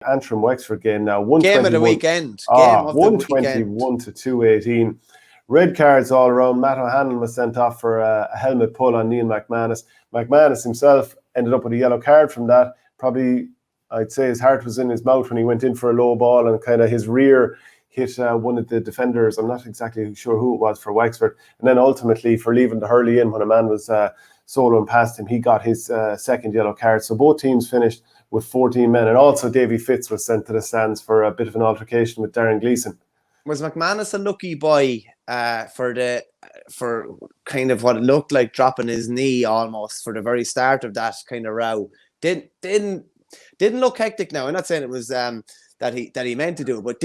Antrim Wexford game now. Game of the weekend. Game of the weekend. 121 to 218. Red cards all around. Matt O'Hanlon was sent off for a helmet pull on Neil McManus. McManus himself ended up with a yellow card from that. Probably, I'd say his heart was in his mouth when he went in for a low ball and kind of his rear hit one of the defenders. I'm not exactly sure who it was for Wexford. And then ultimately for leaving the hurley in when a man was soloing past him, he got his second yellow card. So both teams finished with 14 men. And also Davy Fitz was sent to the stands for a bit of an altercation with Darren Gleeson. Was McManus a lucky boy for kind of what it looked like dropping his knee almost for the very start of that kind of row? Didn't look hectic now. I'm not saying it was that he meant to do it, but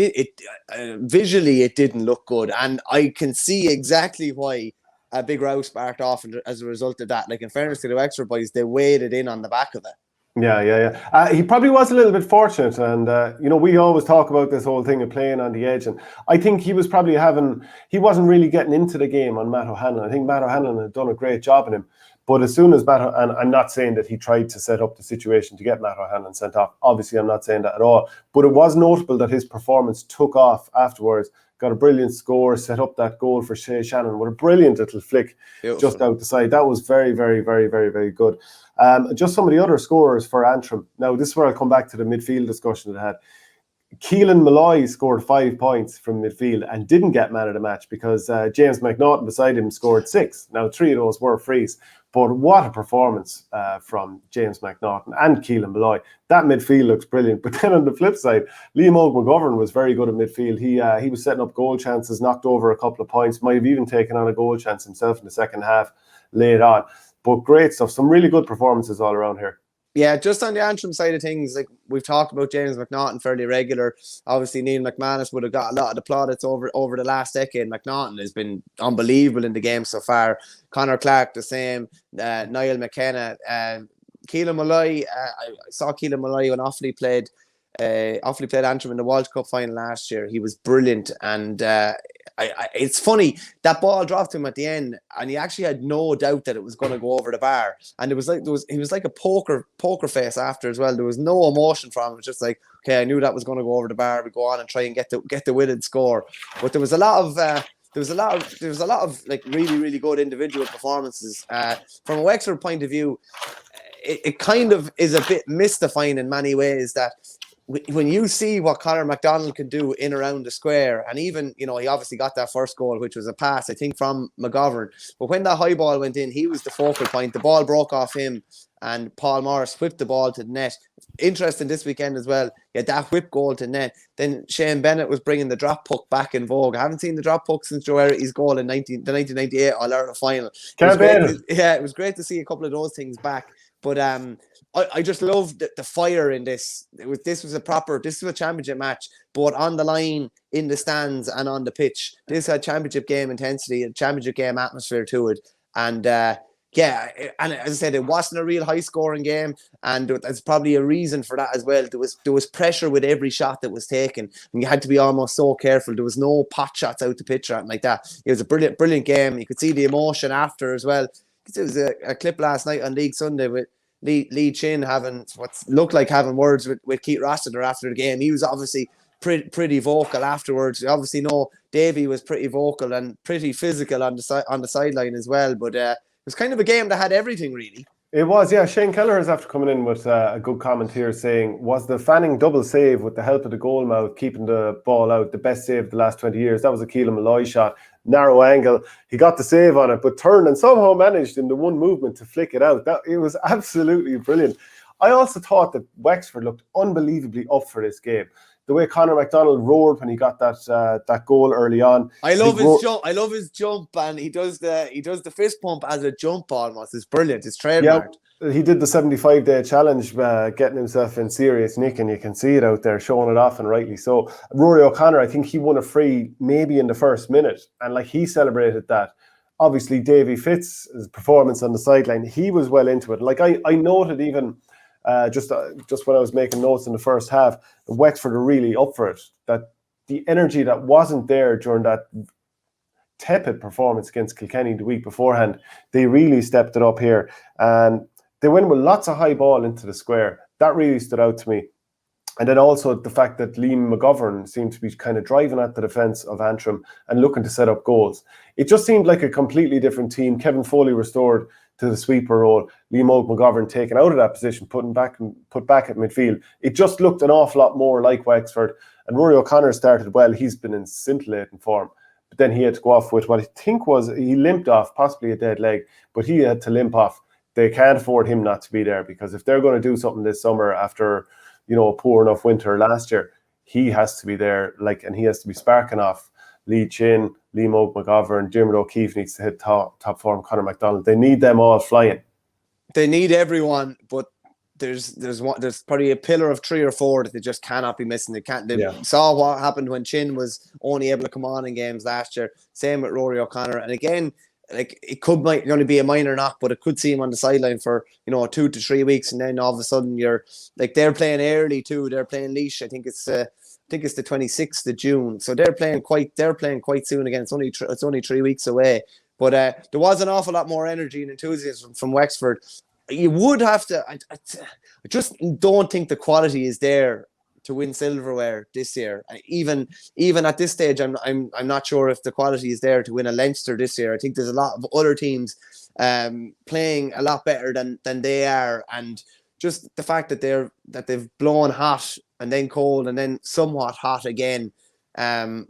visually it didn't look good, and I can see exactly why a big row sparked off as a result of that. Like, in fairness to the Wexford boys, they waded in on the back of it. Yeah. He probably was a little bit fortunate, and we always talk about this whole thing of playing on the edge, and I think he was probably he wasn't really getting into the game on Matt O'Hanlon. I think Matt O'Hanlon had done a great job on him, but as soon as and I'm not saying that he tried to set up the situation to get Matt O'Hanlon sent off. Obviously, I'm not saying that at all, but it was notable that his performance took off afterwards. Got a brilliant score, set up that goal for Shay Shannon with a brilliant little flick. Beautiful. Just out the side. That was very, very, very, very, very good. Just some of the other scorers for Antrim. Now, this is where I'll come back to the midfield discussion that I had. Keelan Malloy scored 5 points from midfield and didn't get man of the match because James McNaughton beside him scored 6. Now, 3 of those were frees. But what a performance from James McNaughton and Keelan Malloy. That midfield looks brilliant. But then on the flip side, Liam McGovern was very good at midfield. He was setting up goal chances, knocked over a couple of points, might have even taken on a goal chance himself in the second half late on. But great stuff. Some really good performances all around here. Yeah, just on the Antrim side of things, like we've talked about James McNaughton fairly regular. Obviously, Neil McManus would have got a lot of the plaudits over the last decade. McNaughton has been unbelievable in the game so far. Conor Clark, the same. Niall McKenna. Keelan Malloy, I saw Keelan Malloy when Offaly played Antrim in the World Cup final last year. He was brilliant, and it's funny that ball dropped to him at the end, and he actually had no doubt that it was going to go over the bar. And he was like a poker face after as well. There was no emotion from him. It was just like, okay, I knew that was going to go over the bar. We go on and try and get the winning score. But there was a lot of like really, really good individual performances from a Wexford point of view. It kind of is a bit mystifying in many ways that when you see what Conor McDonald can do in around the square, and even, he obviously got that first goal, which was a pass, I think, from McGovern. But when that high ball went in, he was the focal point. The ball broke off him, and Paul Morris whipped the ball to the net. Interesting this weekend as well. Yeah, that whip goal to net. Then Shane Bennett was bringing the drop puck back in vogue. I haven't seen the drop puck since Joe Errity's goal in the 1998 All-Ireland final. It was great to see a couple of those things back. But I just loved the fire in this. This was a championship match, both on the line, in the stands, and on the pitch. This had championship game intensity, a championship game atmosphere to it. And and as I said, it wasn't a real high scoring game, and there's probably a reason for that as well. There was pressure with every shot that was taken, and you had to be almost so careful. There was no pot shots out the pitch or anything like that. It was a brilliant game. You could see the emotion after as well. There was a clip last night on League Sunday with Lee Chin having what looked like having words with Keith Rossiter after the game. He was obviously pretty vocal afterwards. You obviously know Davy was pretty vocal and pretty physical on the sideline as well. But it was kind of a game that had everything, really. It was, yeah. Shane Kelleher is after coming in with a good comment here saying, was the Fanning double save with the help of the goalmouth keeping the ball out the best save of the last 20 years? That was a Keelan Malloy shot. Narrow angle. He got the save on it, but turned and somehow managed in the one movement to flick it out. It was absolutely brilliant. I also thought that Wexford looked unbelievably up for this game. The way Conor McDonald roared when he got that goal early on. I love his jump, and he does the fist pump as a jump almost. It's brilliant. It's trademarked. Yeah, he did the 75-day challenge, getting himself in serious nick, and you can see it out there, showing it off, and rightly so. Rory O'Connor, I think he won a free maybe in the first minute, and he celebrated that. Obviously, Davy Fitz's performance on the sideline, he was well into it. I noted even just when I was making notes in the first half, Wexford are really up for it. That the energy that wasn't there during that tepid performance against Kilkenny the week beforehand, they really stepped it up here, and they went with lots of high ball into the square. That really stood out to me. And then also the fact that Liam McGovern seemed to be kind of driving at the defence of Antrim and looking to set up goals. It just seemed like a completely different team. Kevin Foley restored to the sweeper role. Liam McGovern taken out of that position, put back at midfield. It just looked an awful lot more like Wexford. And Rory O'Connor started well. He's been in scintillating form. But then he had to go off with what I think was, he limped off, possibly a dead leg, but he had to limp off. They can't afford him not to be there, because if they're going to do something this summer after, a poor enough winter last year, he has to be there, and he has to be sparking off Lee Chin, Liam McGovern, Dermot O'Keefe needs to hit top form, Conor MacDonald. They need them all flying. They need everyone, but there's probably a pillar of 3 or 4 that they just cannot be missing. They saw what happened when Chin was only able to come on in games last year. Same with Rory O'Connor. And again, it might only be a minor knock, but it could see him on the sideline for 2 to 3 weeks, and then all of a sudden they're playing early too. They're playing Laois. I think it's the 26th of June, so they're playing quite soon again. It's only 3 weeks away, but there was an awful lot more energy and enthusiasm from Wexford. You would have to. I just don't think the quality is there to win silverware this year. Even at this stage, I'm not sure if the quality is there to win a Leinster this year. I think there's a lot of other teams playing a lot better than they are, and just the fact that they've blown hot and then cold and then somewhat hot again. I'm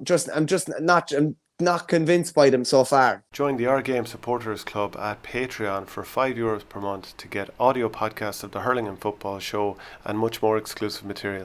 not convinced by them so far. Join the Our Game Supporters Club at Patreon for €5 per month to get audio podcasts of the Hurling and Football Show and much more exclusive material.